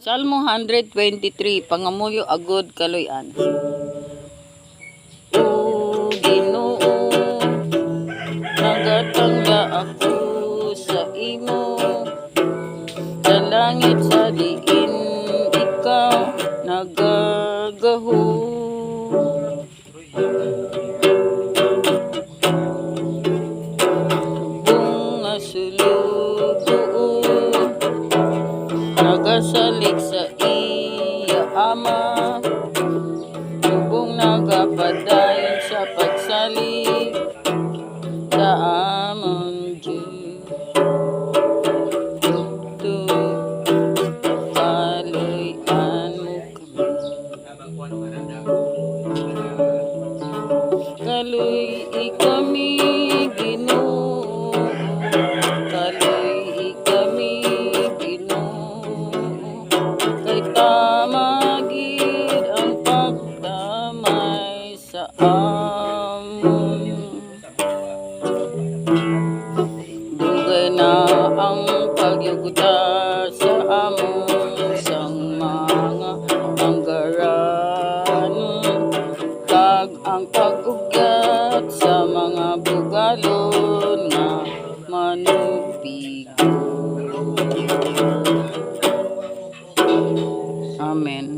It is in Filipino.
Salmo 123, pangamuyo agod kaloy-an. O Ginoo, nagatangga ako sa imo, sa langit sa diin ikaw nagagaho. Bunga sulubuon, nagasalik sa iya ama, tubong nagapadayon sa pagsalik sa amon Diyos. Kaloy-an mo kami, kaloy kami Ginoo, kaloy kami Ginoo, kay tamagid ang pagdamay sa amon. Dugay na ang pagyuguta sa amon sang mga panggaranon, kag ang pag-ugyat sa mga bugalon nga manubigo. Amen.